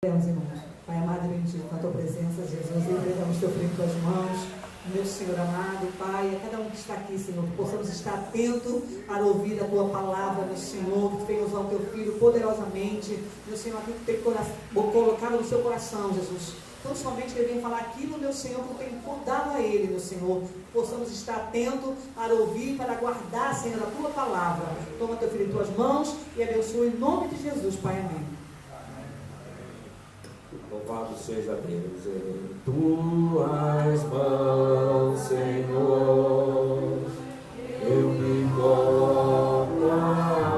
Irmãos, Pai amado e bendito, na tua presença, Jesus, entregamos teu filho em tuas mãos, meu Senhor amado, Pai, a cada um que está aqui, Senhor, que possamos estar atento para ouvir a tua palavra, meu Senhor, que tu venha usar o teu filho poderosamente, meu Senhor, aquilo que tem colocado no seu coração, Jesus. Não somente que ele venha falar aquilo, meu Senhor, que eu tenho dado a ele, meu Senhor, que possamos estar atentos para ouvir, para guardar, Senhor, a tua palavra. Toma teu filho em tuas mãos e abençoa em nome de Jesus, Pai, amém. Louvado seja Deus em tuas mãos, Senhor. Eu me coloco agora.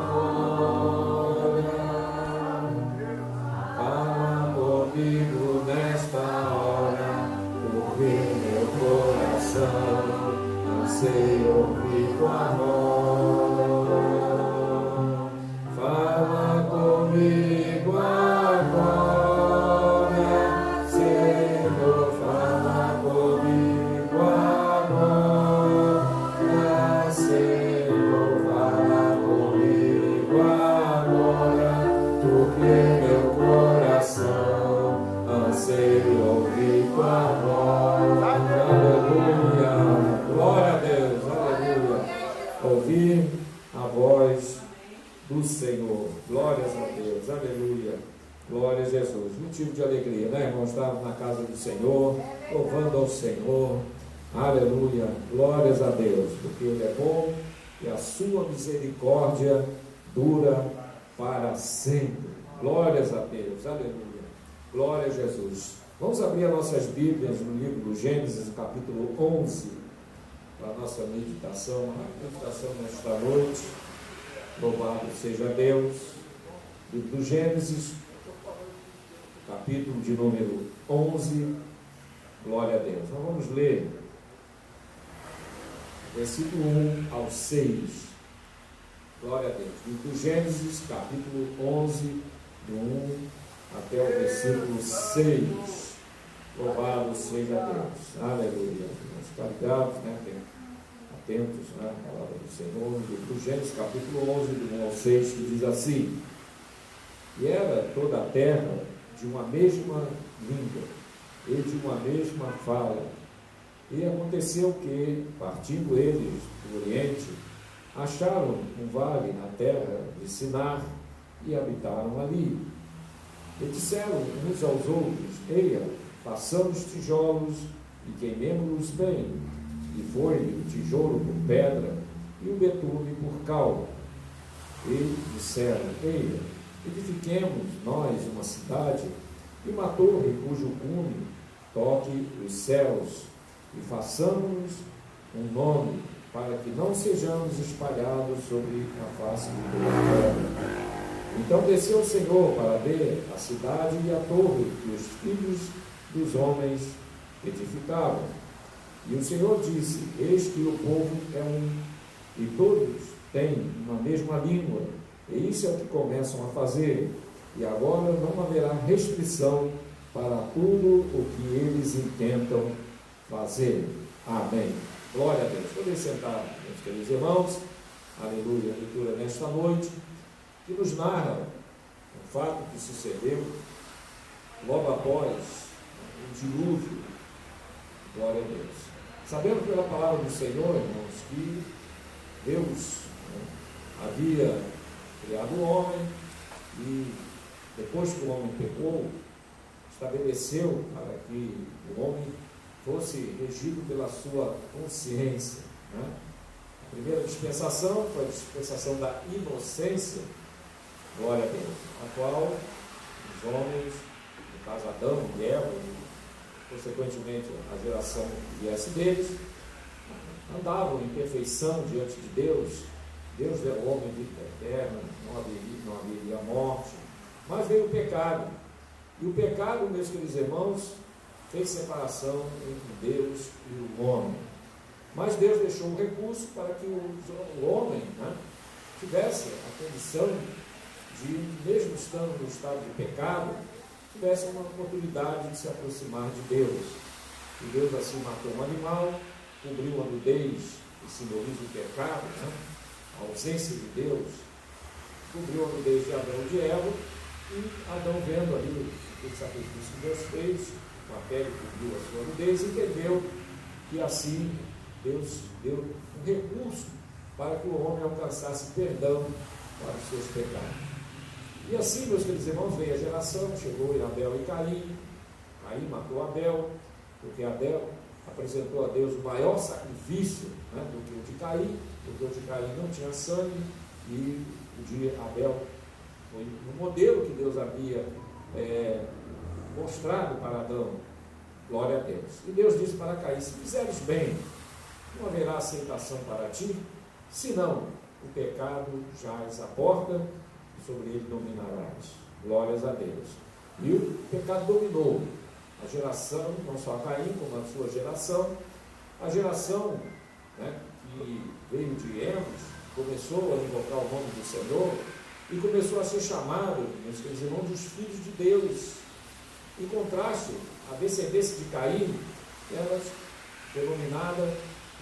Fala comigo nesta hora, porque meu coração anseia ouvir tua voz. Fala comigo agora. Aleluia, glória a Deus, aleluia. Ouvir a voz do Senhor, glórias a Deus, aleluia, glória a Jesus. Motivo de alegria, né, irmão? Estarmos na casa do Senhor, louvando ao Senhor, aleluia, glórias a Deus, porque Ele é bom e a sua misericórdia dura para sempre. Glórias a Deus, aleluia, glória a Jesus. Vamos abrir as nossas Bíblias no livro do Gênesis, capítulo 11, para a nossa meditação nesta noite. Louvado seja Deus. Livro do Gênesis, capítulo de número 11, glória a Deus. Nós vamos ler versículo 1 ao 6. Glória a Deus. Livro do Gênesis, capítulo 11, do 1 até o versículo 6. Louvado seja Deus, aleluia. Vamos ficar ligados, né? Atentos, né? A palavra do Senhor, no livro do Gênesis, capítulo 11, do 1 ao 6, que diz assim: E era toda a terra de uma mesma língua e de uma mesma fala. E aconteceu que, partindo eles do Oriente, acharam um vale na terra de Sinar e habitaram ali. E disseram uns aos outros: Eia, façamos tijolos e queimemo-los bem. E foi-lhe o tijolo por pedra e o betume por cal. E disseram: Eia, edifiquemos nós uma cidade e uma torre cujo cume toque os céus, e façamos um nome, para que não sejamos espalhados sobre a face de toda a terra. Então desceu o Senhor para ver a cidade e a torre que os filhos dos homens edificavam. E o Senhor disse: Eis que o povo é um, e todos têm uma mesma língua, e isso é o que começam a fazer. E agora não haverá restrição para tudo o que eles intentam fazer. Amém. Glória a Deus. Podem sentar, meus queridos irmãos. Aleluia. A leitura nesta noite, que nos narra um fato que sucedeu logo após o dilúvio. Glória a Deus. Sabemos pela palavra do Senhor, irmãos, que Deus havia criado o homem e depois que o homem pecou, estabeleceu para que o homem fosse regido pela sua consciência, né? A primeira dispensação foi a dispensação da inocência, glória a Deus, a qual os homens, no caso Adão e Eva, e consequentemente a geração que viesse deles, andavam em perfeição diante de Deus. Deus deu ao homem vida eterna, não haveria morte, mas veio o pecado. E o pecado, meus queridos irmãos, fez separação entre Deus e o homem. Mas Deus deixou um recurso para que o homem, né, tivesse a condição de, mesmo estando no estado de pecado, tivesse uma oportunidade de se aproximar de Deus. E Deus assim matou um animal, cobriu a nudez, que simboliza o pecado, né, a ausência de Deus, cobriu a nudez de Adão e de Eva, E Adão, vendo ali o sacrifício que Deus fez, com a pele que viu a sua nudez, entendeu que assim Deus deu um recurso para que o homem alcançasse perdão para os seus pecados. E assim, meus queridos irmãos, veio a geração, chegou em Abel e Caim. Caim matou Abel, porque Abel apresentou a Deus o maior sacrifício, né, do que o de Caim, porque o de Caim não tinha sangue, e o de Abel foi o modelo que Deus havia mostrado para Adão. Glória a Deus. E Deus disse para Caim: se fizeres bem, não haverá aceitação para ti, senão o pecado jaz à porta, e sobre ele dominarás. Glórias a Deus. E o pecado dominou a geração, não só a Caim, como a sua geração. A geração, né, que veio de Enos, começou a invocar o nome do Senhor e começou a ser chamado, meus queridos irmãos, dos filhos de Deus. Em contraste, a descendência de Caim, elas denominada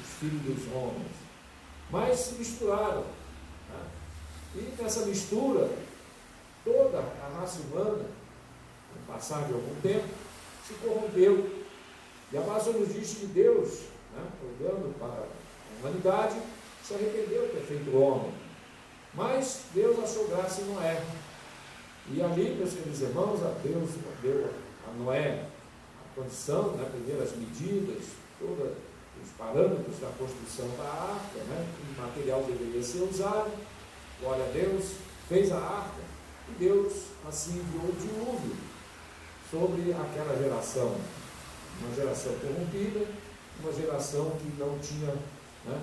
os filhos dos homens, mas se misturaram, né? E nessa mistura, toda a raça humana, no passar de algum tempo, se corrompeu. E a palavra nos diz que Deus, né, olhando para a humanidade, se arrependeu de ter feito o homem. Mas Deus achou graça em Noé. E ali, meus queridos irmãos, Deus deu a Noé a condição, né, primeiro as medidas, todos os parâmetros da construção da arca, né, que material deveria ser usado. Glória a Deus, fez a arca, e Deus assim enviou o dilúvio sobre aquela geração, uma geração corrompida, uma geração que não tinha, né,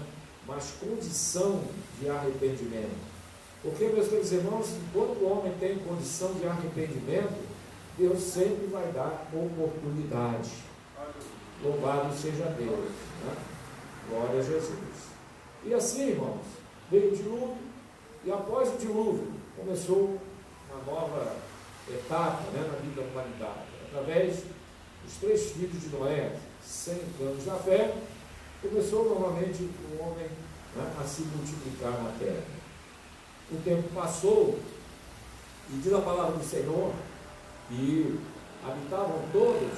mais condição de arrependimento. Porque, meus queridos irmãos, quando o homem tem condição de arrependimento, Deus sempre vai dar oportunidade. Louvado seja Deus, né? Glória a Jesus. E assim, irmãos, veio o dilúvio, e após o dilúvio começou uma nova etapa, né, na vida da humanidade. Através dos 3 filhos de Noé, 100 anos da fé, começou novamente o homem, né, a se multiplicar na terra. O tempo passou, e diz a palavra do Senhor que habitavam todos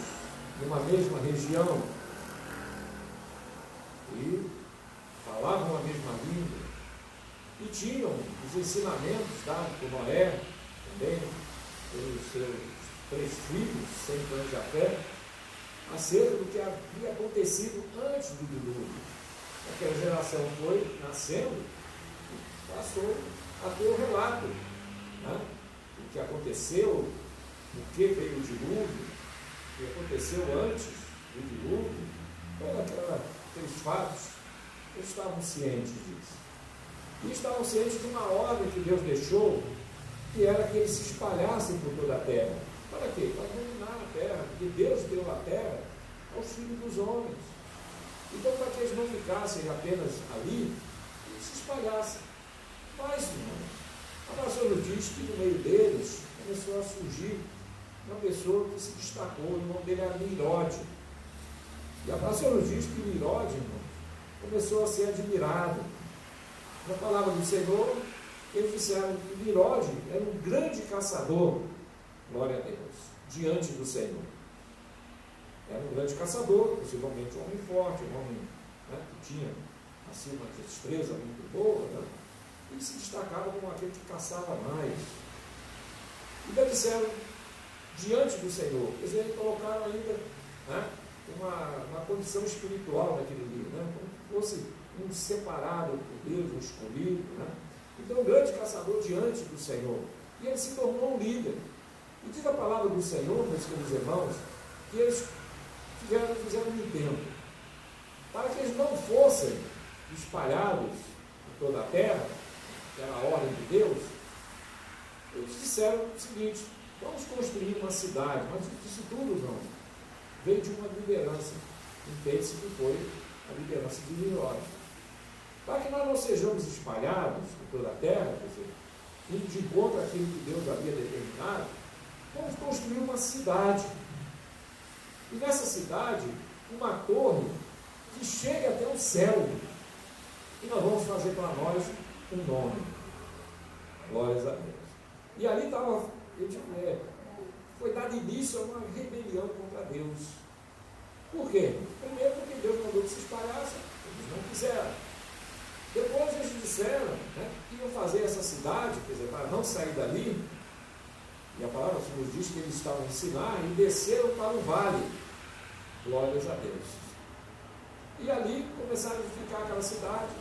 numa mesma região e falavam a mesma língua e tinham os ensinamentos dados por Noé, também pelos seus 3 filhos, 100 anos da fé, acerca do que havia acontecido antes do dilúvio. Aquela geração foi nascendo e passou a ter o relato, né, do que aconteceu, o que veio o dilúvio, o que aconteceu antes do dilúvio, todos aqueles fatos, eles estavam cientes disso. E estavam cientes de uma ordem que Deus deixou, que era que eles se espalhassem por toda a terra. Para quê? Para dominar a terra, porque Deus deu a terra aos filhos dos homens. Então, para que eles não ficassem apenas ali, eles se espalhassem. Mas, irmão, a palavra nos diz que no meio deles começou a surgir uma pessoa que se destacou, o nome dele era Nimrode. E a palavra nos diz que Nimrode, irmão, começou a ser admirado. Na palavra do Senhor, eles disseram que Nimrode era um grande caçador, glória a Deus, diante do Senhor. Era um grande caçador, possivelmente um homem forte, um homem, né, que tinha assim uma destreza muito boa, né? E se destacava como aquele que caçava mais. E daí disseram, diante do Senhor, quer dizer, colocaram ainda, né, uma condição espiritual naquele livro, né, como se fosse um separado por Deus, um escolhido, né? Então, um grande caçador diante do Senhor. E ele se tornou um líder. E diz a palavra do Senhor, meus queridos irmãos, que eles fizeram um intento para que eles não fossem espalhados por toda a terra, que era a ordem de Deus. Eles disseram o seguinte: vamos construir uma cidade. Mas isso tudo não veio de uma liderança, entende-se que foi a liderança de Nimrode. Para que nós não sejamos espalhados por toda a terra, quer dizer, indo de encontro àquilo que Deus havia determinado, vamos construir uma cidade. E nessa cidade, uma torre que chegue até o céu. E nós vamos fazer para nós um nome. Glórias a Deus. E ali estava foi dado início a uma rebelião contra Deus. Por quê? Primeiro porque Deus mandou que se espalhassem, eles não quiseram. Depois eles disseram, né, que iam fazer essa cidade, quer dizer, para não sair dali, e a palavra nos diz que eles estavam em Sinar e desceram para o vale. Glórias a Deus. E ali começaram a edificar aquela cidade.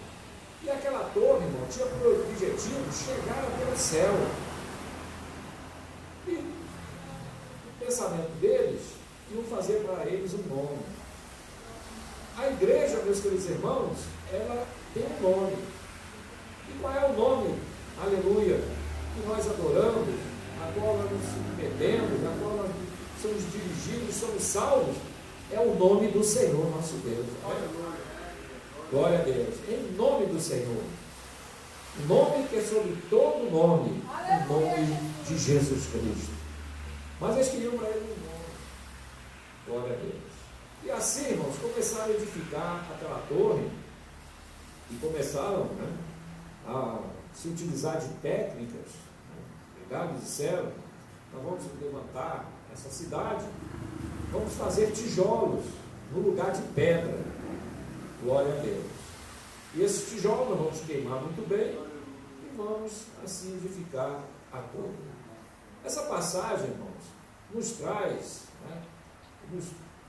E aquela torre, irmão, tinha por objetivo chegar até o céu. E o pensamento deles iam fazer para eles um nome. A igreja, meus queridos irmãos, ela tem um nome. E qual é o nome? Aleluia! Que nós adoramos, a qual nós nos submetemos, a qual nós somos dirigidos, somos salvos, é o nome do Senhor nosso Deus. Glória a Deus. Em nome do Senhor. O nome que é sobre todo nome, o nome de Jesus Cristo. Mas eles queriam para ele um nome. Glória a Deus. E assim, irmãos, começaram a edificar aquela torre e começaram, né, a se utilizar de técnicas. Pegaram e disseram: nós vamos levantar essa cidade, vamos fazer tijolos no lugar de pedra. Glória a Deus. E esses tijolos nós vamos queimar muito bem e vamos assim edificar a torre. Essa passagem, irmãos, nos traz, né,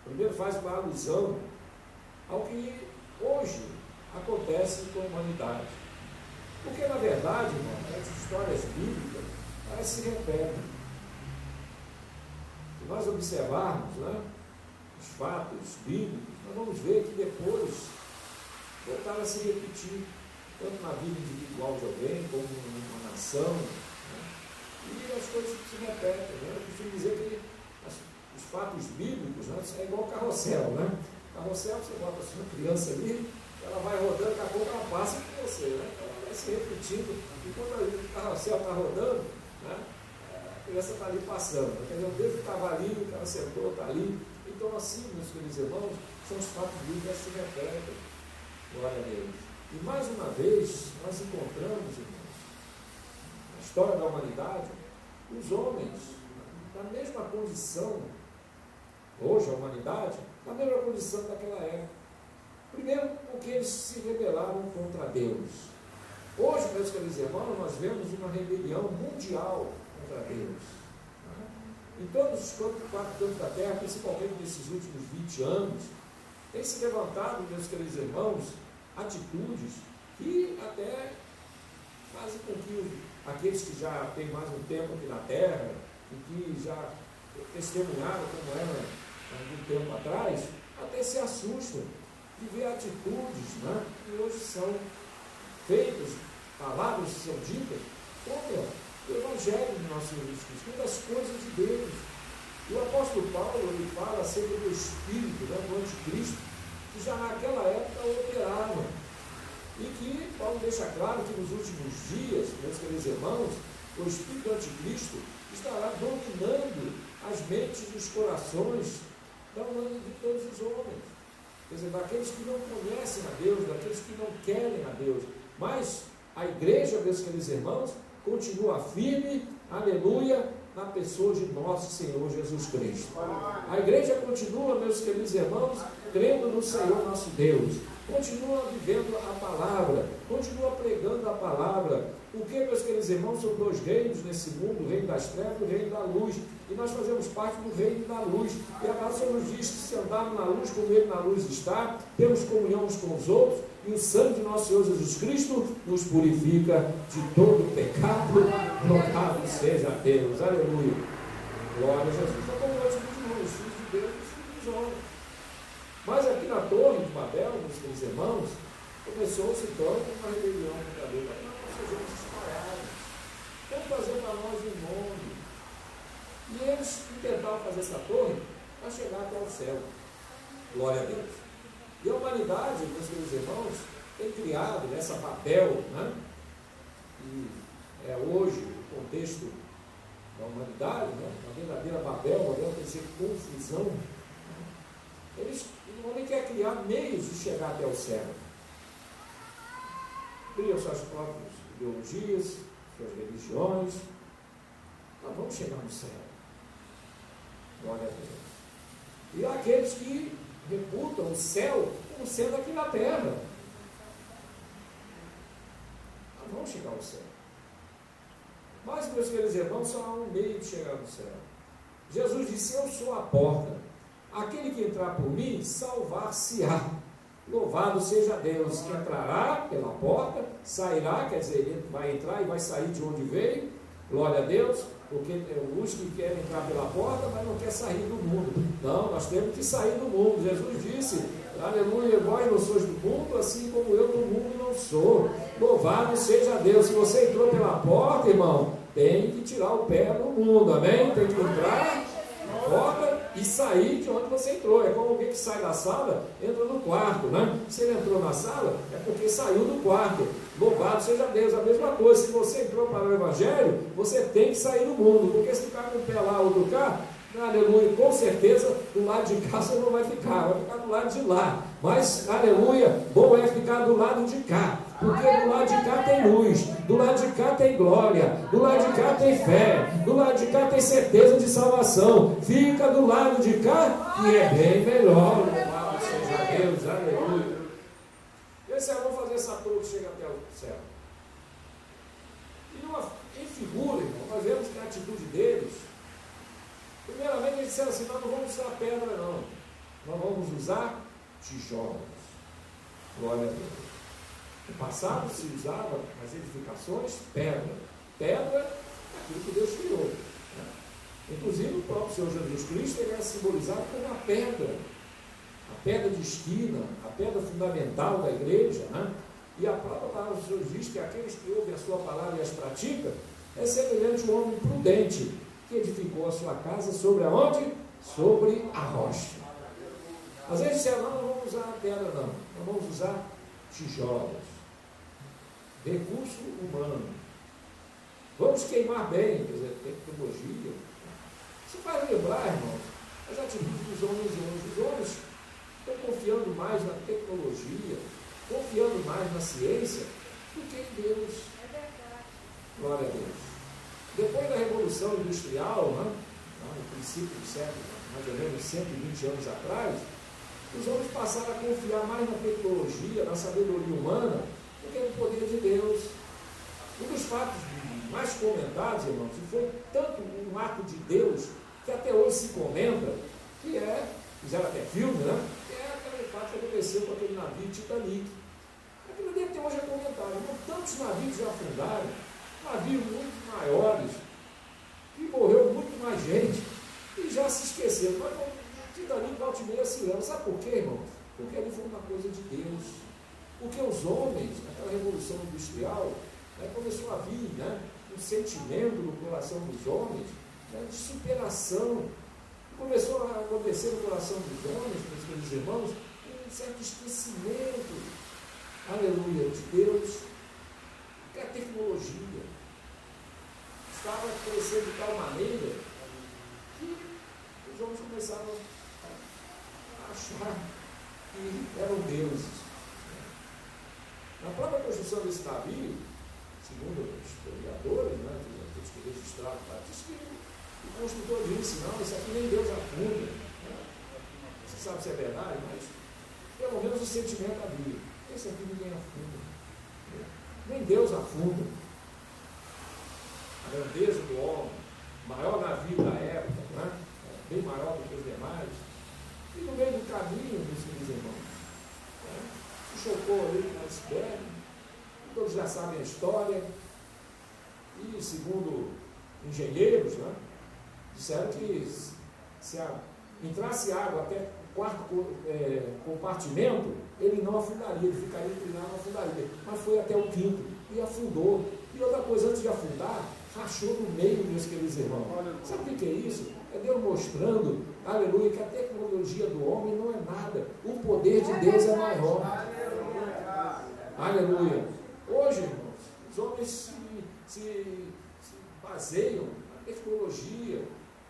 primeiro faz uma alusão ao que hoje acontece com a humanidade. Porque, na verdade, irmão, as histórias bíblicas elas se repetem. Se nós observarmos, né, os fatos bíblicos, nós vamos ver que depois voltaram a se repetir, tanto na vida individual de alguém, como numa nação, né, e as coisas se repetem. Né? Eu costumo dizer que os fatos bíblicos, né, é igual carrossel. Né? Carrossel, você bota a sua criança ali, ela vai rodando, daqui a pouco ela passa com você. Né? Então, ela vai se repetindo, e quando o carrossel está rodando, né, a criança está ali passando. Quer dizer, o Deus estava ali, o cara sentou, está ali. Então, assim, meus queridos irmãos, são os fatos bíblicos que se repetem. Glória a Deus. E mais uma vez, nós encontramos, irmãos, na história da humanidade, os homens na mesma condição, hoje a humanidade, na mesma condição daquela época. Primeiro, porque eles se rebelaram contra Deus. Hoje, meus queridos irmãos, nós vemos uma rebelião mundial contra Deus. Em todos os quatro cantos da terra, principalmente nesses últimos 20 anos, tem se levantado, meus queridos irmãos, atitudes que até fazem com que aqueles que já têm mais um tempo aqui na terra e que já testemunharam como era há algum tempo atrás, até se assustam de ver atitudes, né, que hoje são feitas, palavras que são ditas contra o Evangelho de nosso Jesus Cristo, contra as coisas de Deus. E o apóstolo Paulo, ele fala acerca do espírito, né, do anticristo, que já naquela época operava. E que Paulo deixa claro que nos últimos dias, meus queridos irmãos, o espírito do anticristo estará dominando as mentes e os corações de todos os homens. Quer dizer, daqueles que não conhecem a Deus, daqueles que não querem a Deus. Mas a igreja, meus queridos irmãos, continua firme, aleluia, na pessoa de nosso Senhor Jesus Cristo. A igreja continua, meus queridos irmãos, crendo no Senhor nosso Deus. Continua vivendo a palavra, continua pregando a palavra. Porque, meus queridos irmãos, são dois reinos nesse mundo, o reino das trevas e o reino da luz. E nós fazemos parte do reino da luz. E a palavra nos diz que se andarmos na luz, como Ele na luz está, temos comunhão uns com os outros, e o sangue de nosso Senhor Jesus Cristo nos purifica de todo pecado. Louvado seja Deus. Aleluia. Glória a Jesus. Então, como nós somos os filhos de Deus e os filhos dos homens. Mas aqui na Torre de Babel, meus queridos irmãos, começou-se então uma rebelião contra Deus. Nós sejamos espalhados. Vamos fazer para nós um nome. E eles tentaram fazer essa torre para chegar até o céu. Glória a Deus. E a humanidade, meus queridos irmãos, tem criado nessa Babel, né? E é hoje o contexto da humanidade, né? Uma verdadeira Babel, Babel quer dizer confusão. O homem quer criar meios de chegar até o céu. Criam suas próprias ideologias, suas religiões. Nós vamos chegar no céu. Glória a Deus. E há aqueles que reputam o céu como sendo aqui na terra. Nós vamos chegar ao céu. Mas, meus queridos irmãos, só há um meio de chegar no céu. Jesus disse: eu sou a porta. Aquele que entrar por mim, salvar-se-á. Louvado seja Deus, que entrará pela porta, sairá, quer dizer, ele vai entrar e vai sair de onde veio. Glória a Deus, porque os que querem entrar pela porta, mas não quer sair do mundo. Não, nós temos que sair do mundo. Jesus disse: aleluia, vós não sois do mundo, assim como eu do mundo não sou. Louvado seja Deus. Se você entrou pela porta, irmão, tem que tirar o pé do mundo, amém? Tem que entrar na porta e sair de onde você entrou. É como alguém que sai da sala, entra no quarto, né? Se ele entrou na sala, é porque saiu do quarto. Louvado seja Deus. A mesma coisa, se você entrou para o Evangelho, você tem que sair do mundo, porque se ficar com o pé lá ou do cá, aleluia, com certeza do lado de cá você não vai ficar do lado de lá. Mas, aleluia, bom é ficar do lado de cá, porque do lado de cá tem luz, do lado de cá tem glória, do lado de cá tem fé, do lado de cá tem certeza de salvação. Fica do lado de cá, que é bem melhor. Louvado seja Deus, aleluia. Esse irmão fazer essa torre que chega até o céu. E em figura, irmão, nós vemos que a atitude deles, primeiramente eles disseram assim: nós não vamos usar pedra, não. Nós vamos usar tijolos. Glória a Deus. No passado se usava nas edificações pedra. Pedra é aquilo que Deus criou, né? Inclusive o próprio Senhor Jesus Cristo, ele é simbolizado como uma pedra. A pedra de esquina, a pedra fundamental da igreja, né? E a própria palavra do Senhor diz que aqueles que ouvem a sua palavra e as praticam é semelhante a um homem prudente que edificou a sua casa sobre aonde? Sobre a rocha. Às vezes disseram: não vamos usar pedra, não. Nós vamos usar tijolos. Recurso humano. Vamos queimar bem, quer dizer, tecnologia. Isso vai lembrar, irmãos, as atitudes dos homens hoje. Os homens estão confiando mais na tecnologia, confiando mais na ciência do que em Deus. É verdade. Glória a Deus. Depois da Revolução Industrial, né, no princípio do século, mais ou menos 120 anos atrás, os homens passaram a confiar mais na tecnologia, na sabedoria humana, do que no poder de Deus. Um dos fatos mais comentados, irmãos, e foi tanto um ato de Deus, que até hoje se comenta, que é, fizeram até filme, né? Que é aquele fato que aconteceu com aquele navio Titanic. Aquilo ali até hoje é comentado. Então, tantos navios já afundaram, navios muito maiores, que morreu muito mais gente, e já se esqueceram. Mas o Titanic volta e meia se lembra. Sabe por quê, irmão? Porque ali foi uma coisa de Deus. Porque os homens, naquela revolução industrial, né, começou a vir, né, um sentimento no coração dos homens, né, de superação. Começou a acontecer no coração dos homens, meus queridos irmãos, um certo esquecimento, aleluia, de Deus, que a tecnologia estava crescendo de tal maneira que os homens começaram a achar que eram deuses. Na própria construção desse navio, segundo os historiadores, né, aqueles que registraram, diz que o construtor disse: não, isso aqui nem Deus afunda. Né? Você sabe se é verdade, mas pelo menos o sentimento havia. Esse aqui ninguém afunda. Né? Nem Deus afunda. A grandeza do homem, o maior navio da época, né? Bem maior do que os demais. E no meio do caminho, meus queridos irmãos, né? Se chocou ali com o iceberg, todos já sabem a história, e segundo engenheiros, né, disseram que se entrasse água até o quarto compartimento, ele não afundaria, ele ficaria inclinado, não afundaria, mas foi até o quinto e afundou. E outra coisa, antes de afundar, rachou no meio, meus queridos irmãos. Sabe o que é isso? É Deus mostrando, aleluia, que a tecnologia do homem não é nada, o poder de Deus é maior. Aleluia. Hoje, irmãos, os homens se baseiam na tecnologia,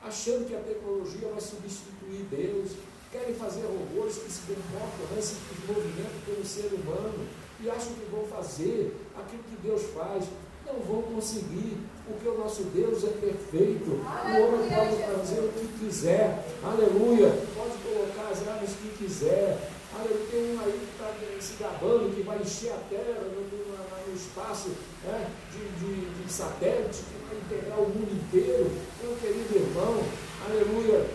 achando que a tecnologia vai substituir Deus, querem fazer robôs que se comportam, né, se movimentam pelo ser humano, e acham que vão fazer aquilo que Deus faz. Não vão conseguir, porque o nosso Deus é perfeito. O homem pode fazer o que quiser, aleluia, pode colocar as armas que quiser. Aleluia, tem um aí que está se gabando, que vai encher a terra no espaço, né, de satélite, que vai integrar o mundo inteiro. Meu querido irmão, aleluia,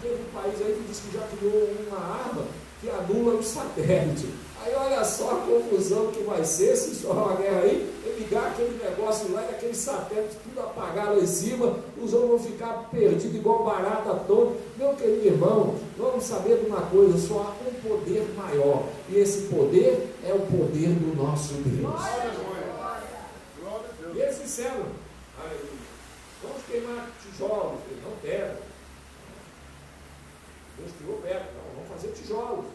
teve um país aí que disse que já criou uma arma que anula o satélite. Aí olha só a confusão que vai ser se estourar uma guerra aí, ligar aquele negócio lá e aquele satélite tudo apagar lá em cima, os homens vão ficar perdidos igual barata toda. Meu querido irmão, vamos saber de uma coisa, só há um poder maior, e esse poder é o poder do nosso Deus. E eles disseram, vamos queimar tijolos, eles não deram. Deus criou pedra, então vamos fazer tijolos.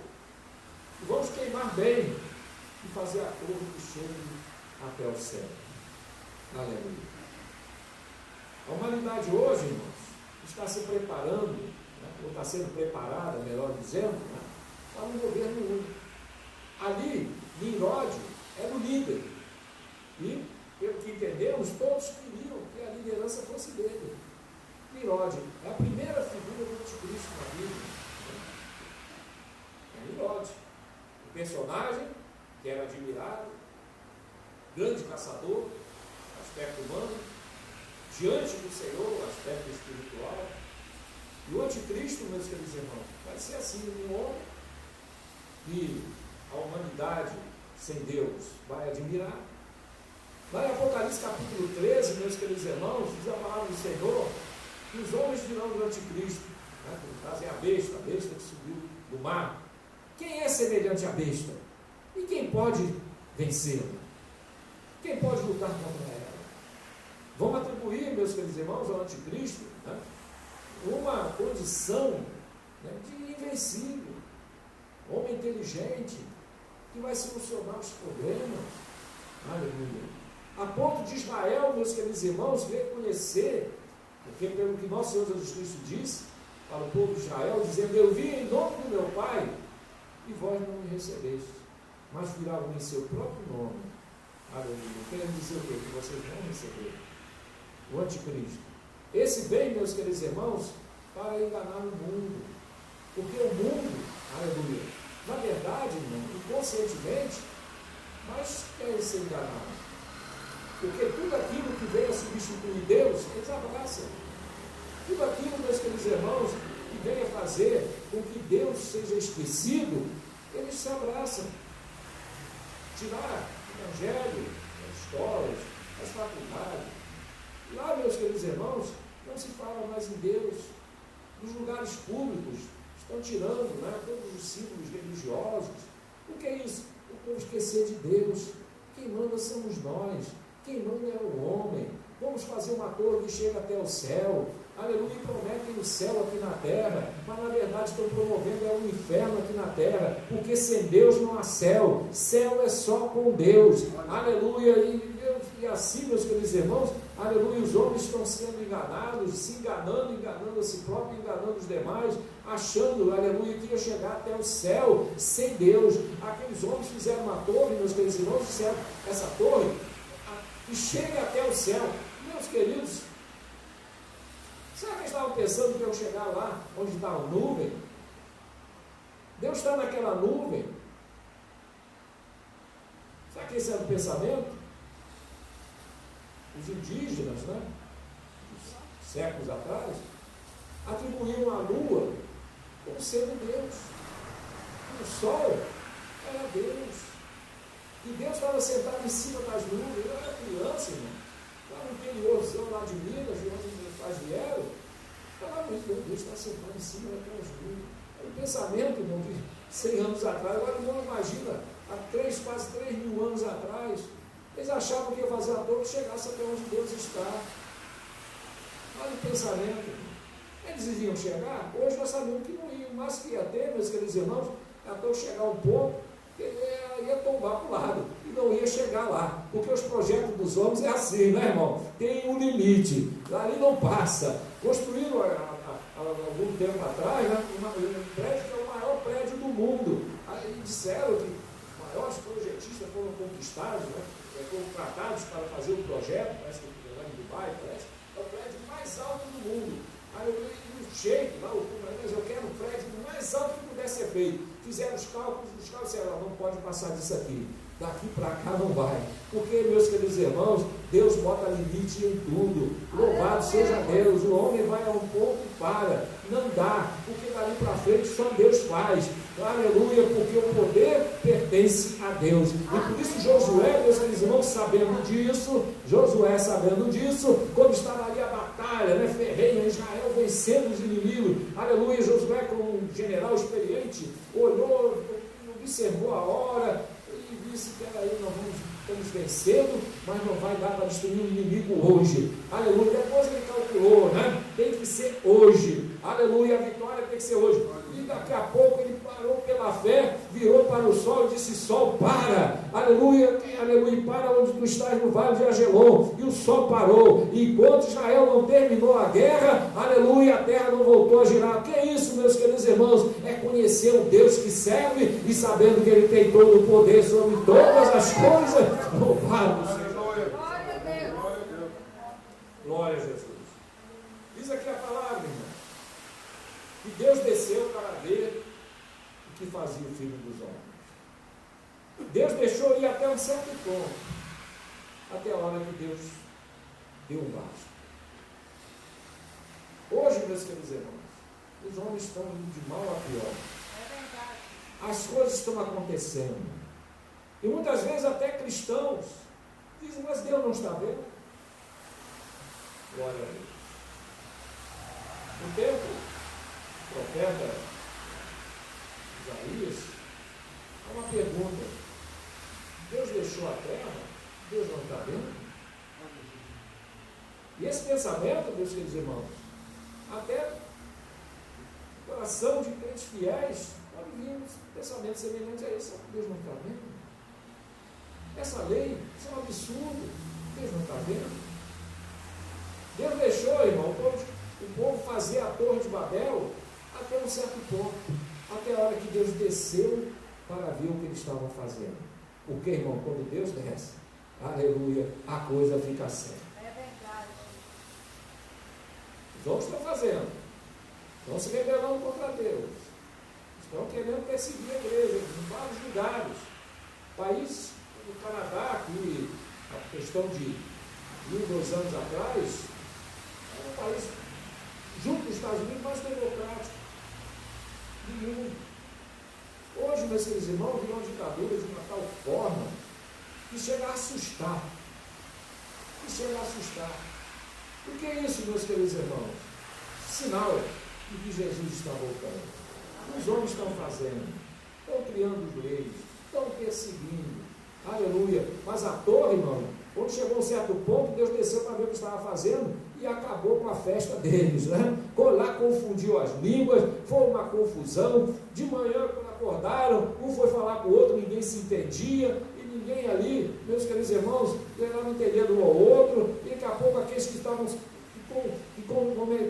E vamos queimar bem e fazer a torre que chegue até o céu. Aleluia. A humanidade hoje, irmãos, está se preparando, né, ou está sendo preparada, melhor dizendo, né, para um governo único. Ali, Nimrod era o líder. E, pelo que entendemos, todos queriam que a liderança fosse dele. Nimrod é a primeira figura do anticristo na Bíblia. É Nimrod. O personagem que era admirado, grande caçador, aspecto humano, diante do Senhor, aspecto espiritual. E o anticristo, meus queridos irmãos, vai ser assim, um homem que a humanidade sem Deus vai admirar. Lá em Apocalipse capítulo 13, meus queridos irmãos, diz a palavra do Senhor, que os homens dirão do anticristo, né, que no caso é a besta que subiu do mar. Quem é semelhante à besta? E quem pode vencê-la? Quem pode lutar contra ela? Vamos atribuir, meus queridos irmãos, ao anticristo, né, uma condição, né, de invencível, homem inteligente, que vai solucionar os problemas. Aleluia. A ponto de Israel, meus queridos irmãos, reconhecer, porque pelo que nosso Senhor Jesus Cristo disse para o povo de Israel, dizendo, eu vim em nome do meu Pai, e vós não me recebeste, mas virá um em seu próprio nome. Aleluia. Querendo dizer o quê? Que vocês vão receber. O anticristo. Esse vem, meus queridos irmãos, para enganar o mundo. Porque o mundo, aleluia, na verdade, irmão, inconscientemente, mas quer ser enganado. Porque tudo aquilo que vem a substituir Deus, eles abraçam. Tudo aquilo, meus queridos irmãos, que vem a fazer com que Deus seja esquecido, eles se abraçam. Tirar o evangelho, as escolas, as faculdades. Lá, meus queridos irmãos, não se fala mais em Deus. Nos lugares públicos, estão tirando, né, todos os símbolos religiosos. O que é isso? O povo esquecer de Deus. Quem manda somos nós. Quem manda é o homem. Vamos fazer uma torre que chega até o céu. Aleluia, e prometem o céu aqui na terra, mas na verdade estão promovendo o inferno aqui na terra, porque sem Deus não há céu. Céu é só com Deus. Aleluia, e assim, meus queridos irmãos, aleluia, os homens estão sendo enganados, se enganando, enganando a si próprio, enganando os demais, achando, aleluia, que ia chegar até o céu sem Deus. Aqueles homens fizeram uma torre, meus queridos irmãos, disseram, essa torre, que chegue até o céu. Meus queridos, será que eles estavam pensando que eu chegar lá, onde está a nuvem? Deus está naquela nuvem. Será que esse era o pensamento? Os indígenas, né, séculos atrás, atribuíam a lua como sendo Deus. O sol era Deus. E Deus estava sentado em cima das nuvens. Eu era criança, irmão. Lá no interiorzão lá de Minas, de onde meus pais vieram, falava, Deus está sentado em cima daquelas nuvens. Era um pensamento, irmão, de 100 anos atrás. Agora, irmão, imagina, há quase 3 mil anos atrás, eles achavam que ia fazer a torre que chegasse até onde Deus está. Olha o pensamento. Eles iam chegar, hoje nós sabemos que não iam, mas que ia ter, meus queridos irmãos, até chegar um ponto que ele ia tombar para o lado e não ia chegar lá, porque os projetos dos homens é assim, né, irmão? Tem um limite, ali não passa. Construíram há algum tempo atrás, né, um prédio que é o maior prédio do mundo. Aí disseram que os maiores projetistas foram conquistados, né? contratados para fazer um projeto, parece que lá em Dubai, parece, é o prédio mais alto do mundo. Aí o chefe, lá, mas eu quero um prédio mais alto que pudesse ser feito. Fizeram os cálculos disseram, não pode passar disso aqui. Daqui para cá não vai. Porque, meus queridos irmãos, Deus bota limite em tudo. Louvado seja Deus. O homem vai a um ponto e para. Não dá. Porque dali para frente só Deus faz. Aleluia, porque o poder pertence a Deus. E por isso Josué, meus queridos irmãos, sabendo disso, quando estava ali a batalha, né, ferrenha, Israel vencendo os inimigos. Aleluia, Josué, como um general experiente, olhou, observou a hora, e disse, peraí, nós estamos vencendo, mas não vai dar para destruir o inimigo hoje. Aleluia. Depois ele calculou, né? Tem que ser hoje. Aleluia. A vitória tem que ser hoje. E daqui a pouco ele parou pela fé, virou para o sol e disse, sol, para. Aleluia. Aleluia. Para onde tu estás, no vale de Ajelon. E o sol parou. E enquanto Israel não terminou a guerra, aleluia, a terra não voltou a girar. O que é isso, meus queridos irmãos? É conhecer o Deus que serve e sabendo que ele tem todo o poder sobre todas as coisas. Louvado seja Deus. Glória a Jesus. Diz aqui a palavra, irmão, que Deus desceu para ver o que fazia o Filho dos homens. Deus deixou ir até um certo ponto, até a hora que Deus deu um basta. Hoje, meus queridos irmãos, os homens estão indo de mal a pior. As coisas estão acontecendo. E muitas vezes até cristãos dizem, mas Deus não está vendo? Glória a Deus. No tempo, o profeta Isaías, há uma pergunta. Deus deixou a terra? Deus não está vendo? E esse pensamento, meus queridos irmãos, até o coração de crentes fiéis, pode vir pensamentos semelhantes a esse. Deus não está vendo? Essa lei, isso é um absurdo. Deus não está vendo? Deus deixou, irmão, o povo fazer a Torre de Babel até um certo ponto, até a hora que Deus desceu para ver o que eles estavam fazendo. Porque, irmão, quando Deus desce, aleluia, a coisa fica séria. É verdade. Os outros estão fazendo, estão se rebelando contra Deus, estão querendo perseguir a igreja em vários lugares. País do Canadá, que a questão de 1.000, 2 anos atrás, era um país, junto dos Estados Unidos, mais democrático do mundo. Hoje, meus queridos irmãos, virou uma ditadura de uma tal forma que chega a assustar. O que é isso, meus queridos irmãos? Sinal de que Jesus está voltando. Os homens estão fazendo, estão criando leis, estão perseguindo. Aleluia. Mas a torre, irmão, quando chegou a um certo ponto, Deus desceu para ver o que estava fazendo e acabou com a festa deles, né? Lá confundiu as línguas, foi uma confusão. De manhã, quando acordaram, um foi falar com o outro, ninguém se entendia, e ninguém ali, meus queridos irmãos, não entendendo um ao outro, e daqui a pouco aqueles que estavam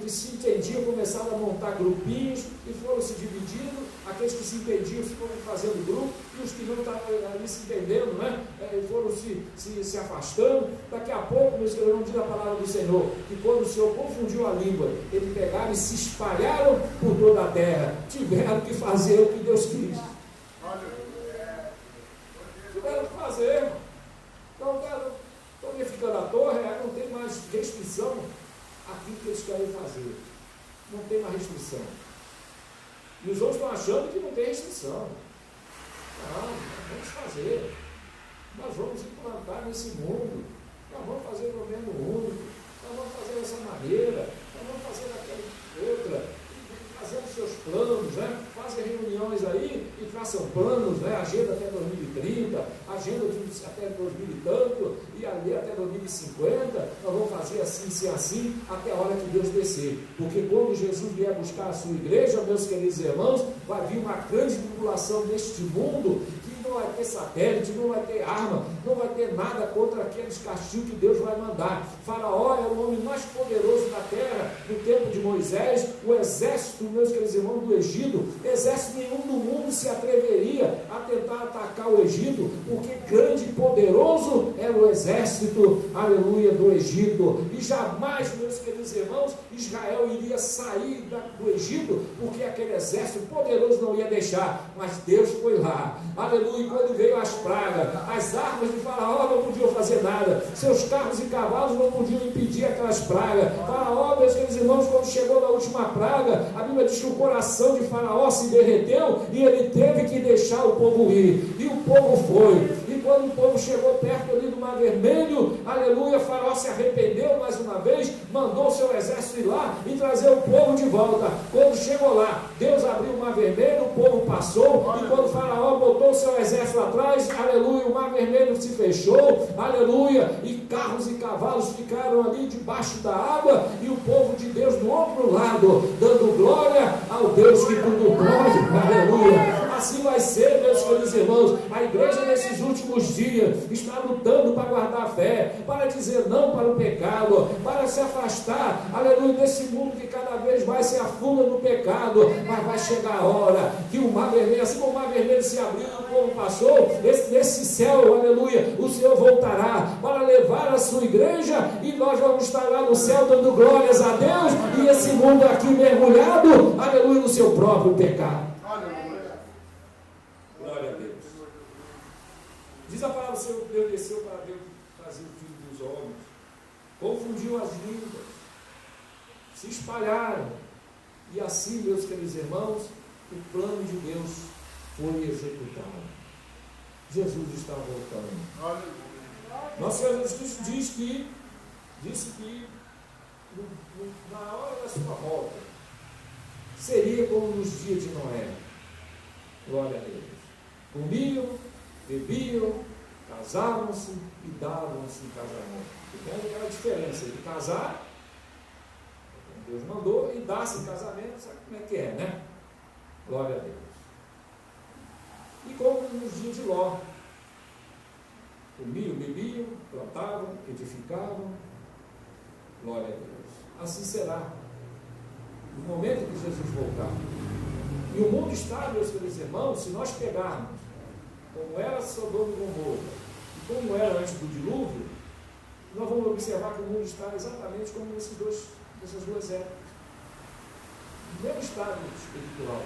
que se entendiam começaram a montar grupinhos e foram se dividindo. Aqueles que se entendiam foram fazendo grupo, e os que não estavam ali se entendendo, né, foram se afastando. Daqui a pouco, meus queridos, diz a palavra do Senhor, que quando o Senhor confundiu a língua, eles pegaram e se espalharam por toda a terra. Tiveram que fazer o que Deus quis. Tiveram que fazer. Então, estão edificando a torre, não tem mais restrição aquilo que eles querem fazer. Não tem mais restrição. E os outros estão achando que não tem restrição. Não, vamos fazer. Nós vamos implantar nesse mundo. Nós vamos fazer governo único. Nós vamos fazer dessa maneira. Nós vamos fazer daquela outra. Fazendo seus planos, né? Fazem reuniões aí e traçam planos, né? Agenda até 2030, agenda até 2000 e tanto, e ali até 2050, nós vamos fazer assim, até a hora que Deus descer. Porque quando Jesus vier buscar a sua igreja, meus queridos irmãos, vai vir uma grande tribulação neste mundo, que não vai ter satélite, não vai ter arma, não vai ter nada contra aqueles castigos que Deus vai mandar. Faraó é o homem mais poderoso da terra. No tempo de Moisés, o exército exército, meus queridos irmãos, do Egito, exército nenhum do mundo se atreveria a tentar atacar o Egito, porque grande e poderoso era o exército, aleluia, do Egito. E jamais, meus queridos irmãos, Israel iria sair do Egito, porque aquele exército poderoso não ia deixar. Mas Deus foi lá, aleluia. E quando veio as pragas, as armas de Faraó não podiam fazer nada, seus carros e cavalos não podiam impedir aquelas pragas. Faraó, meus queridos irmãos, quando chegou na última praga, a Bíblia diz que o coração de Faraó se derreteu e ele teve que deixar o povo ir. E o povo foi. E quando o povo chegou perto ali do Mar Vermelho, aleluia, Faraó se arrependeu mais uma vez, mandou o seu exército ir lá e trazer o povo de volta. Quando chegou lá, Deus abriu o Mar Vermelho, o povo passou, e quando Faraó botou o seu exército atrás, aleluia, o Mar Vermelho se fechou, aleluia, e carros e cavalos ficaram ali debaixo da água, e o povo de Deus do outro lado, dando glória ao Deus que tudo pode, aleluia. Assim vai ser, meus queridos irmãos, a igreja nesses últimos dias está lutando para guardar a fé, para dizer não para o pecado, para se afastar, aleluia, desse mundo que cada vez mais se afunda no pecado. Mas vai chegar a hora que o Mar Vermelho, assim como o Mar Vermelho se abriu e o povo passou, nesse céu, aleluia, o Senhor voltará para levar a sua igreja, e nós vamos estar lá no céu dando glórias a Deus, e esse mundo aqui mergulhado, aleluia, no seu próprio pecado. Glória a Deus. Diz a palavra: o Senhor Deus desceu para Deus trazer o filho dos homens, confundiu as línguas, se espalharam, e assim, meus queridos irmãos, o plano de Deus foi executado. Jesus está voltando. Nosso Senhor Jesus Cristo disse que na hora da sua volta seria como nos dias de Noé. Glória a Deus. Comiam, bebiam, casavam-se e davam-se em casamento. Entende aquela diferença de casar, como Deus mandou, e dar-se em casamento, sabe como é que é, né? Glória a Deus. E como nos dias de Ló, comiam, bebiam, plantavam, edificavam. Glória a Deus. Assim será no momento que Jesus voltar. E o mundo está, meus queridos irmãos, se nós pegarmos como era Sodoma e Gomorra e como era antes do dilúvio, nós vamos observar que o mundo está exatamente como nessas duas épocas. No mesmo estado espiritual.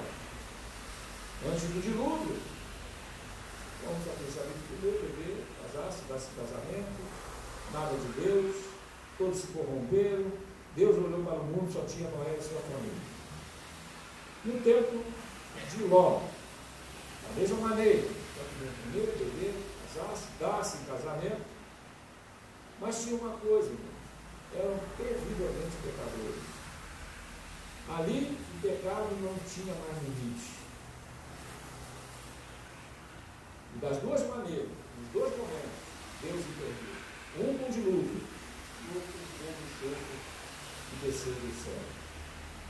Antes do dilúvio, vamos apreciar de comer, beber, casar-se, dar-se casamento, nada de Deus, todos se corromperam, Deus olhou para o mundo, só tinha Noé e sua família. No tempo de Ló, da mesma maneira, comer, beber, casar-se, dar-se em casamento, mas tinha uma coisa, eram terrivelmente pecadores. Ali o pecado não tinha mais limite. E das duas maneiras, nos dois momentos, Deus interviu. Um com dilúvio e outro com fogo seco que desceu do céu.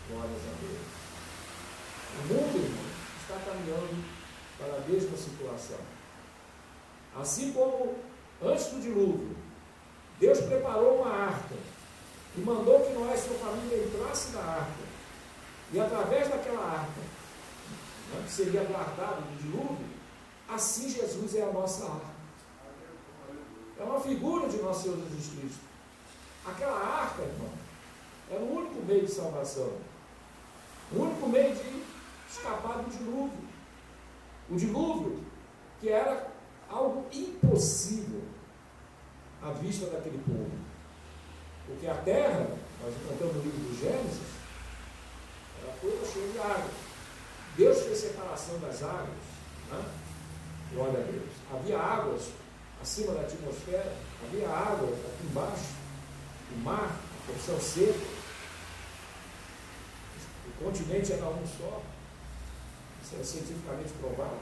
Glórias a Deus. O mundo, irmão, está caminhando para a mesma situação. Assim como antes do dilúvio, Deus preparou uma arca e mandou que Noé e sua família entrassem na arca. E através daquela arca, né, que seria guardado do dilúvio, assim Jesus é a nossa arca. É uma figura de nosso Senhor Jesus Cristo. Aquela arca, irmão, era o único meio de salvação. O único meio de escapar do dilúvio. O dilúvio, que era algo impossível à vista daquele povo. Porque a terra, nós encontramos no livro do Gênesis, era toda cheia de água. Deus fez separação das águas, né? Glória a Deus. Havia águas acima da atmosfera, havia água aqui embaixo, o mar, a porção seca. O continente era um só. Isso é cientificamente provado.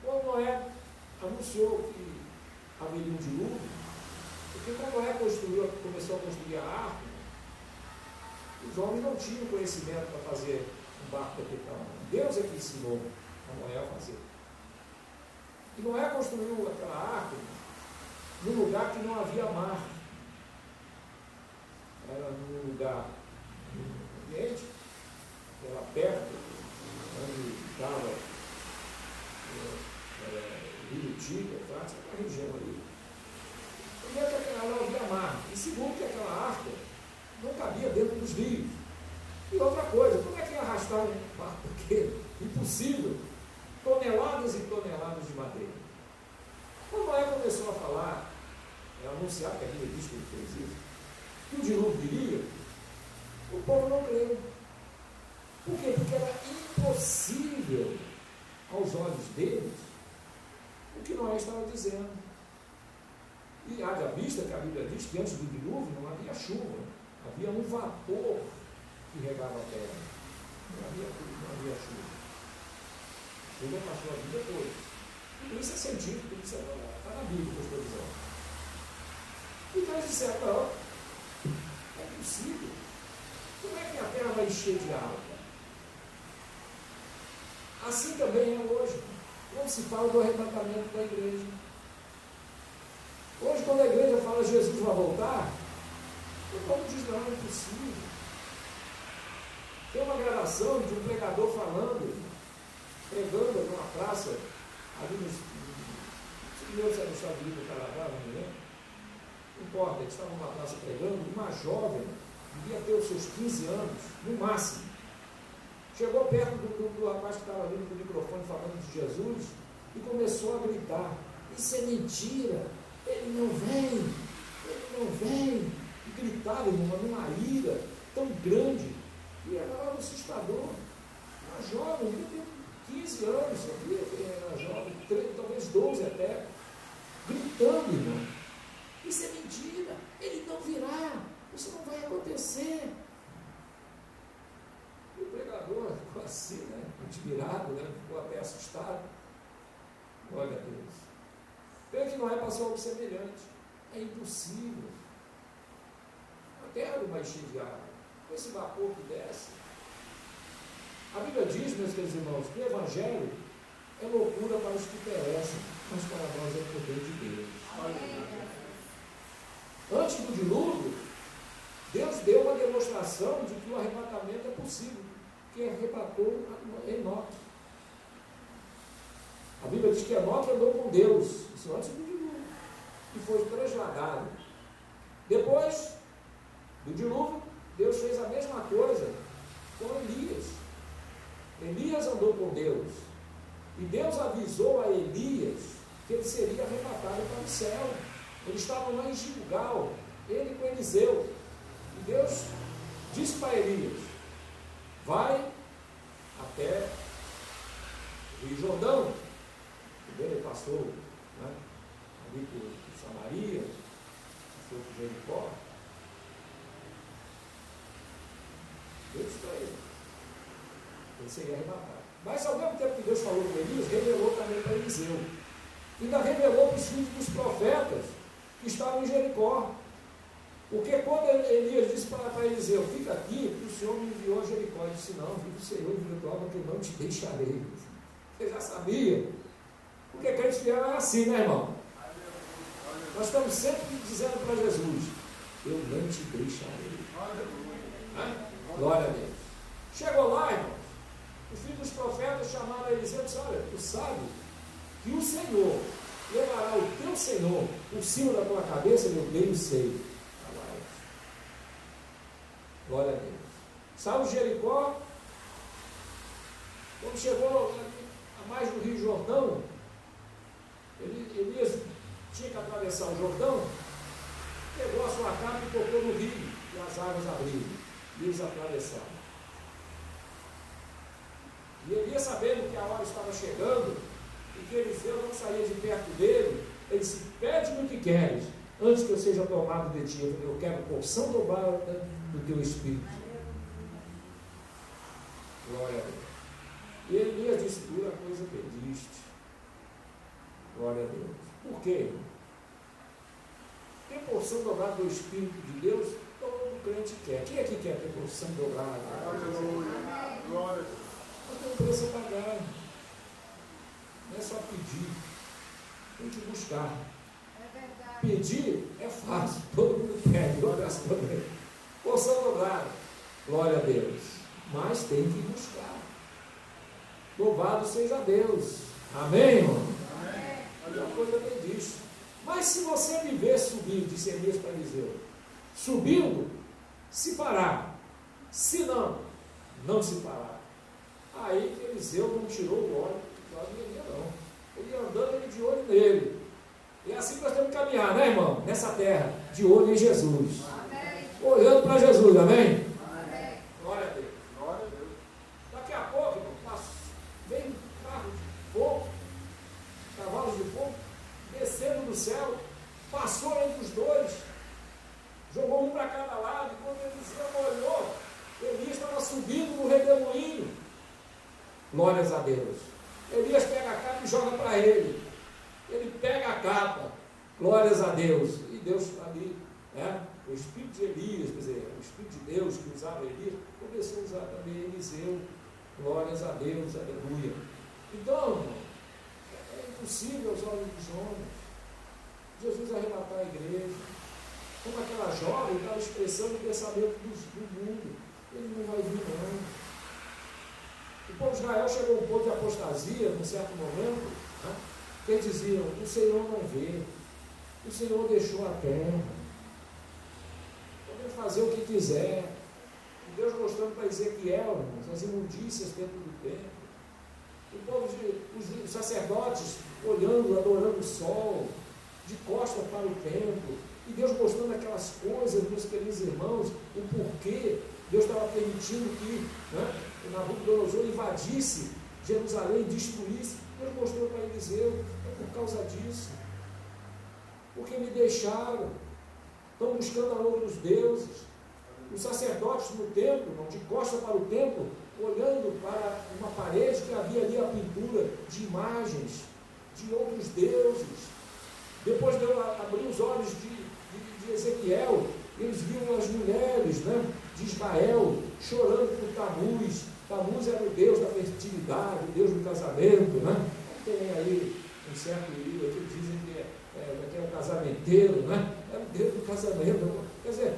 Quando Noé anunciou que haveria um dilúvio, porque quando Noé começou a construir a arca, os homens não tinham conhecimento para fazer um barco daquele tamanho. Deus é que ensinou a Noé a fazer. E Noé construiu aquela arca num lugar que não havia mar. era num lugar, num ambiente, era perto, onde estava Rio Tiga, tá? Essa região ali. Primeiro que aquela não havia mar, e segundo que aquela arca não cabia dentro dos rios. E outra coisa, como é que ia arrastar um barco pequeno? Impossível. Toneladas e toneladas de madeira. Quando Noé começou a falar, a anunciar, que a Bíblia diz que ele fez isso, que o dilúvio viria, o povo não creu. Por quê? Porque era impossível aos olhos deles o que Noé estava dizendo. E haja vista que a Bíblia diz que antes do dilúvio não havia chuva, havia um vapor que regava a terra. Não havia chuva. A chuva passou a vir depois. Tudo isso é científico, tudo isso está na Bíblia, que eu estou dizendo. Então eles disseram, não, é impossível. Como é que a terra vai encher de água? Assim também é hoje. Quando se fala do arrebatamento da igreja. Hoje, quando a igreja fala Jesus vai voltar, o povo diz, não, é impossível. Tem uma gravação de um pregador pregando numa praça, ali nos Estados Unidos, no Canadá, não me lembro. Não importa, eles estavam numa praça pregando, uma jovem, devia ter os seus 15 anos, no máximo. Chegou perto do rapaz que estava ali no microfone falando de Jesus e começou a gritar, isso é mentira, ele não vem. E gritava numa ira tão grande, e era algo assustador. Uma jovem, devia ter 15 anos, sabia que era jovem, talvez 12 até, gritando, irmão, isso é mentira, ele não virá, isso não vai acontecer. E o pregador ficou assim, né? Admirado, né? Ficou até assustado. Glória a Deus. Creio que Noé passou algo semelhante. É impossível. A terra não vai encher de água. Com esse vapor que desce. A Bíblia diz, meus queridos irmãos, que o Evangelho é loucura para os que perecem, mas para nós é o poder de Deus. Antes do dilúvio, Deus deu uma demonstração de que o arrebatamento é possível, que arrebatou Enoque. A Bíblia diz que Enoque andou com Deus, isso antes do dilúvio, e foi trasladado. Depois do dilúvio, Deus fez a mesma coisa com Elias. Elias andou com Deus, e Deus avisou a Elias que ele seria arrebatado para o céu. Eles estavam lá em Gilgal, ele com Eliseu. E Deus disse para Elias, vai até o Rio Jordão. Primeiro ele passou, né, ali por Samaria, passou por Jericó. Deus disse para ele, ele seria arrebatado. Mas ao mesmo tempo que Deus falou com Elias, revelou também para Eliseu. Ainda revelou para os filhos dos profetas que estavam em Jericó. Porque quando Elias disse para Eliseu, fica aqui, o Senhor me enviou a Jericó. Ele disse, não, vive o Senhor em Jericó, porque eu não te deixarei. Você já sabia. Porque crente fiel é assim, né, irmão? Nós estamos sempre dizendo para Jesus, eu não te deixarei. Glória a Deus. Chegou lá, irmãos, os filhos dos profetas chamaram Eliseu e disse, olha, tu sabe que o Senhor levará o teu Senhor por cima da tua cabeça, meu bem, e sei. Glória a Deus. Saiu de Jericó, quando chegou a mais do Rio Jordão, Elias tinha que atravessar o Jordão, pegou a sua capa e tocou no rio, e as águas abriram, e eles atravessaram. E Elias, sabendo que a hora estava chegando, e que Eliseu não saía de perto dele, ele disse, pede-me o que queres, antes que eu seja tomado de ti. Eu quero porção dobrada do teu espírito. Glória a Deus. E Elias disse, dura coisa pediste. Glória a Deus. Por quê? Ter porção dobrada do Espírito de Deus, todo crente quer. Quem aqui quer ter porção dobrada? Glória. Não tem preço a pagar. Não é só pedir. Tem que buscar. Pedir é fácil, todo mundo pede, glória a Deus. porção dobrada. Glória a Deus. Mas tem que buscar. Louvado seja Deus. Amém, irmão? Amém. Uma coisa bem disso. Mas se você me ver subir, disse Elias para Eliseu, subindo, se parar. Se não, não se parar. Aí Eliseu não tirou o olho de Elias, não. Ele ia andando, ele de olho nele. E é assim que nós temos que caminhar, né, irmão? Nessa terra, de olho em Jesus. Amém. Olhando para Jesus, amém? Amém. Glória a Deus. Glória a Deus. Daqui a pouco, irmão, vem carro de fogo, cavalos de fogo, descendo do céu, passou entre os dois, jogou um para cada lado, e quando Eliseu olhou, Elias estava subindo no redemoinho. Glórias a Deus. Elias pega a capa e joga para ele. Ele pega a capa. Glórias a Deus. E Deus ali, o Espírito de Elias, quer dizer, o Espírito de Deus que usava Elias, começou a usar também Eliseu. Glórias a Deus, aleluia. Então, é impossível aos olhos dos homens Jesus arrebatar a igreja. Como aquela jovem estava expressando o pensamento do mundo. Ele não vai vir, não. O povo de Israel chegou a um ponto de apostasia, num certo momento, que eles diziam, o Senhor não vê, o Senhor deixou a terra, podemos fazer o que quiser. E Deus mostrando para Ezequiel, irmãos, as imundícias dentro do templo. O povo os sacerdotes olhando, adorando o sol, de costas para o templo. E Deus mostrando aquelas coisas, meus queridos irmãos, o porquê Deus estava permitindo que Nabucodonosor invadisse Jerusalém, destruísse. Deus mostrou para Eliseu, é por causa disso. Porque me deixaram, estão buscando a outros deuses. Os sacerdotes no templo, de costas para o templo, olhando para uma parede que havia ali a pintura de imagens de outros deuses. Depois de eu abrir os olhos de Ezequiel, eles viram as mulheres de Israel chorando por Tamuz. Tamuz era o Deus da fertilidade, o Deus do casamento. Tem aí um certo livro que dizem que é um casamenteiro, é o Deus do casamento. Quer dizer,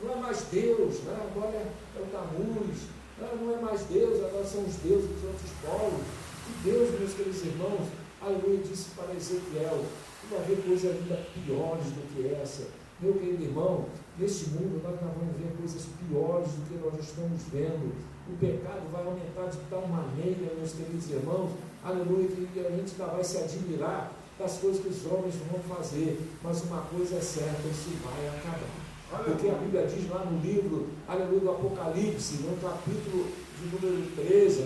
não é mais Deus, agora é o Tamuz, não é mais Deus, agora são os deuses dos outros povos. E Deus, meus queridos irmãos, aleluia, disse para Ezequiel, vai haver coisas ainda piores do que essa. Meu querido irmão, neste mundo nós não vamos ver coisas piores do que nós estamos vendo. O pecado vai aumentar de tal maneira, meus queridos irmãos, aleluia, que a gente ainda vai se admirar das coisas que os homens vão fazer. Mas uma coisa é certa, isso vai acabar. Porque a Bíblia diz lá no livro, aleluia, do Apocalipse, no capítulo de número 13,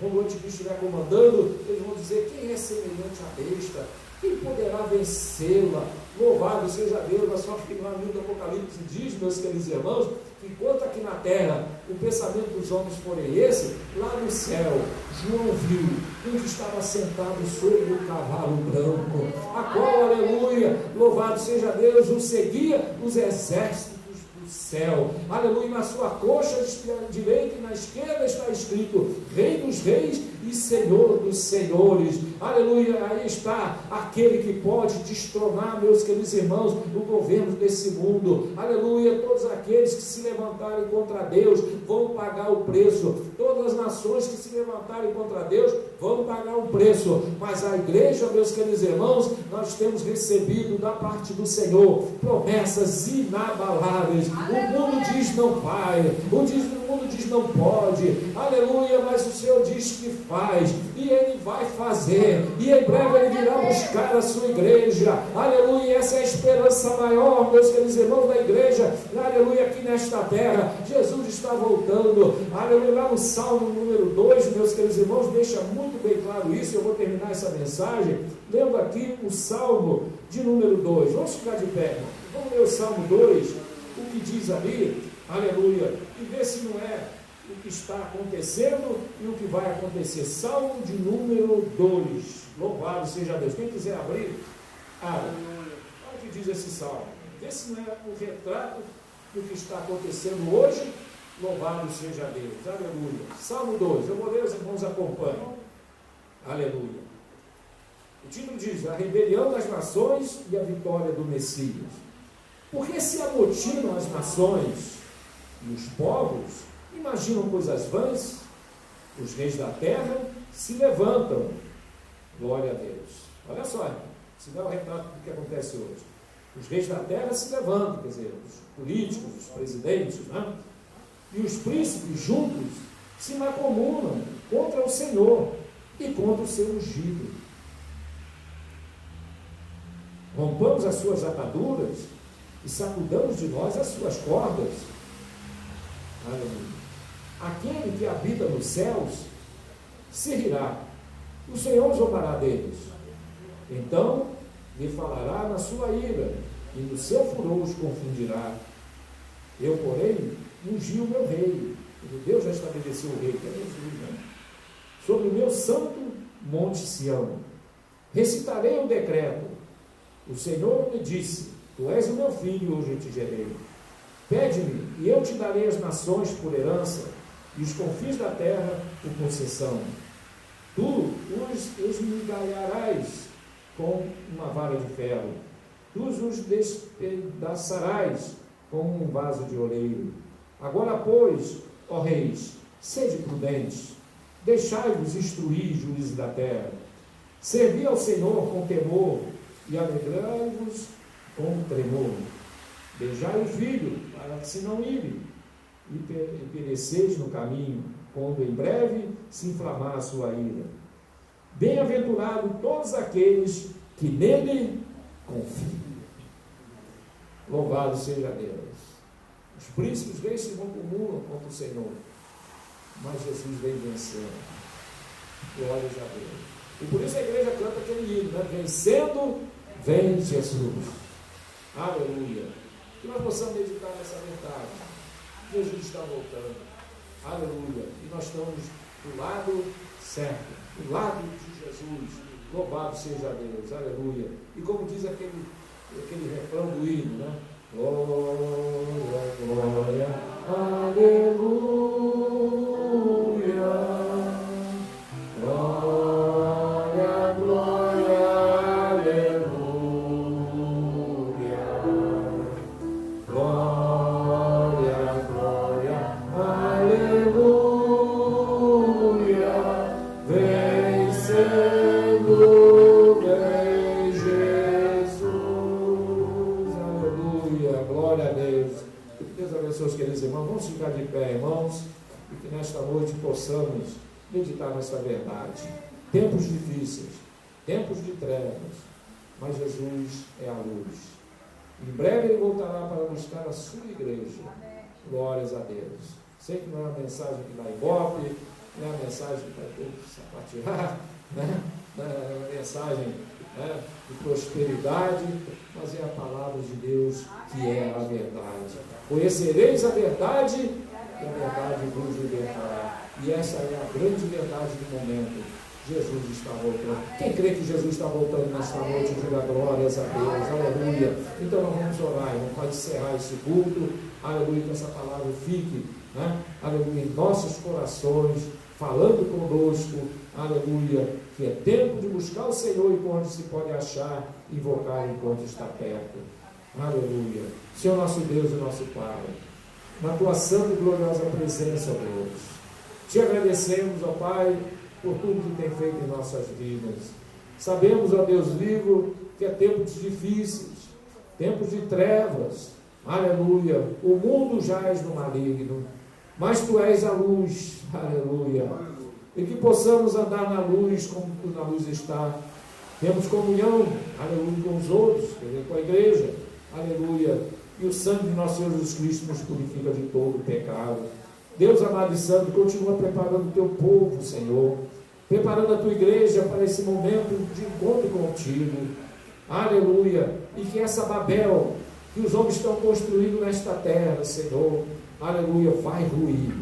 quando o anticristo estiver comandando, eles vão dizer, quem é semelhante à besta? Quem poderá vencê-la? Louvado seja Deus. Mas só que lá no livro do Apocalipse diz, meus queridos irmãos, que enquanto aqui na terra o pensamento dos homens forem esse, lá no céu João viu um que estava sentado sobre o cavalo branco, a qual, aleluia, louvado seja Deus, o seguia os exércitos do céu, aleluia. Na sua coxa direita e na esquerda está escrito Rei dos Reis e Senhor dos Senhores, aleluia. Aí está aquele que pode destronar, meus queridos irmãos, o governo desse mundo, aleluia. Todos aqueles que se levantarem contra Deus vão pagar o preço, todas as nações que se levantarem contra Deus vão pagar o preço, mas a igreja, meus queridos irmãos, nós temos recebido da parte do Senhor promessas inabaláveis. O mundo diz não vai, o mundo diz não pode, aleluia, mas o Senhor diz que faz, e Ele vai fazer, e em breve Ele virá buscar a sua igreja, aleluia. Essa é a esperança maior, meus queridos irmãos, da igreja, aleluia, aqui nesta terra. Jesus está voltando, aleluia. Lá no Salmo número 2, meus queridos irmãos, deixa muito bem claro isso. Eu vou terminar essa mensagem lendo aqui o Salmo de número 2, vamos ficar de pé, vamos ler o Salmo 2, o que diz ali, aleluia, e ver se não é o que está acontecendo e o que vai acontecer. Salmo de número 2, louvado seja Deus. Quem quiser abrir, abra. Olha o que diz esse salmo, vê se não é o retrato do que está acontecendo hoje. Louvado seja Deus, aleluia. Salmo 2, eu vou ler, os irmãos acompanham, aleluia. O título diz, a rebelião das nações e a vitória do Messias. Porque se amotinam as nações E os povos imaginam coisas vãs, os reis da terra se levantam. Glória a Deus. Olha só, se dá o retrato do que acontece hoje. Os reis da terra se levantam, quer dizer, os políticos, os presidentes, né? E os príncipes juntos se macomunam contra o Senhor e contra o seu ungido. Rompamos as suas ataduras e sacudamos de nós as suas cordas. Aleluia. Aquele que habita nos céus se rirá, o Senhor zombará deles. Então lhe falará na sua ira, e no seu furor os confundirá. Eu, porém, ungi o meu rei. Deus já estabeleceu o rei, que é Jesus, né? Sobre o meu santo monte Sião. Recitarei o decreto. O Senhor me disse: Tu és o meu filho, hoje eu te gerei. Pede-me, e eu te darei as nações por herança, e os confins da terra por concessão. Tu os esmigalharás com uma vara de ferro, tu os despedaçarás com um vaso de oleiro. Agora, pois, ó reis, sede prudentes, deixai-vos instruir, juízes da terra. Servi ao Senhor com temor, e alegrai-vos com tremor. Beijai o filho, para que se não ire, e pereceis no caminho, quando em breve se inflamar a sua ira. Bem-aventurado todos aqueles que nele confiam. Louvado seja Deus. Os príncipes reis se comunam contra o Senhor, mas Jesus vem vencendo. Glórias a Deus. E por isso a igreja canta aquele hino, né? Vencendo, vem Jesus. Aleluia. Que nós possamos meditar nessa verdade. Jesus está voltando. Aleluia. E nós estamos do lado certo, do lado de Jesus. Louvado seja Deus. Aleluia. E como diz aquele refrão do hino, né? Glória, glória, aleluia. Glória, glória, aleluia. Glória, glória, aleluia. Vencendo, vem Jesus. Aleluia, glória a Deus. Deus abençoe os queridos irmãos. Vamos ficar de pé, irmãos, e que nesta noite possamos meditar nessa verdade. Tempos difíceis, tempos de trevas, mas Jesus é a luz. Em breve Ele voltará para buscar a sua igreja. Glórias a Deus. Sei que não é uma mensagem que dá ibope, não é uma mensagem que vai todo sapatear, né? Não é uma mensagem, né, de prosperidade, mas é a palavra de Deus que é a verdade. Conhecereis a verdade e a verdade vos libertará. E essa é a grande verdade do momento. Jesus está voltando. Quem crê que Jesus está voltando nesta noite, diga glórias a Deus. Aleluia. Então nós vamos orar, irmão, para encerrar esse culto. Aleluia, que essa palavra fique, né, aleluia, em nossos corações, falando conosco. Aleluia, que é tempo de buscar o Senhor enquanto se pode achar, invocar enquanto está perto. Aleluia. Senhor nosso Deus e nosso Pai, na tua santa e gloriosa presença, ó Deus, te agradecemos, ó Pai, por tudo que tem feito em nossas vidas. Sabemos, ó Deus vivo, que é tempos difíceis, tempos de trevas. Aleluia. O mundo jaz no maligno, mas tu és a luz. Aleluia. E que possamos andar na luz como tu na luz está. Temos comunhão, aleluia, com os outros, com a igreja. Aleluia. E o sangue de nosso Senhor Jesus Cristo nos purifica de todo o pecado. Deus amado e santo, continua preparando o teu povo, Senhor. Preparando a tua igreja para esse momento de encontro contigo. Aleluia. E que essa Babel que os homens estão construindo nesta terra, Senhor, aleluia, vai ruir,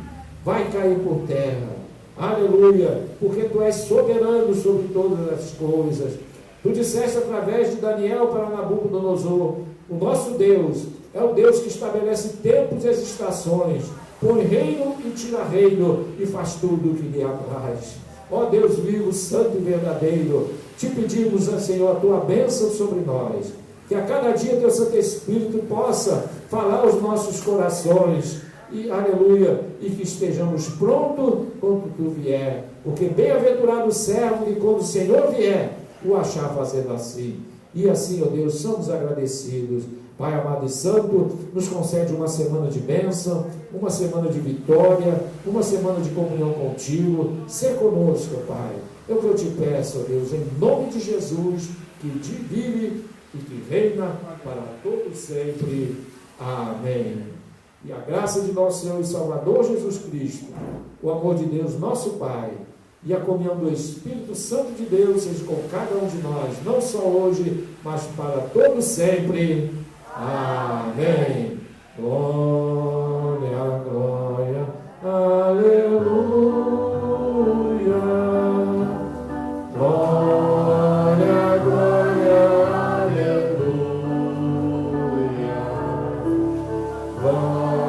vai cair por terra. Aleluia, porque tu és soberano sobre todas as coisas. Tu disseste através de Daniel para Nabucodonosor: o nosso Deus é o Deus que estabelece tempos e as estações, põe reino e tira reino, e faz tudo o que lhe apraz. Ó Deus vivo, santo e verdadeiro, te pedimos, Senhor, a tua bênção sobre nós, que a cada dia teu Santo Espírito possa falar aos nossos corações, e aleluia, e que estejamos prontos quando tu vier, porque bem-aventurado o servo que quando o Senhor vier, o achar fazendo assim. E assim, ó Deus, somos agradecidos. Pai amado e santo, nos concede uma semana de bênção, uma semana de vitória, uma semana de comunhão contigo. Ser conosco, Pai. É o que eu te peço, ó Deus, em nome de Jesus, que te vive e que reina para todo sempre. Amém. E a graça de nosso Senhor e Salvador Jesus Cristo, o amor de Deus, nosso Pai, e a comunhão do Espírito Santo de Deus seja com cada um de nós, não só hoje, mas para todo sempre. Amém. Glória, glória, aleluia. Glória, glória, aleluia. Glória.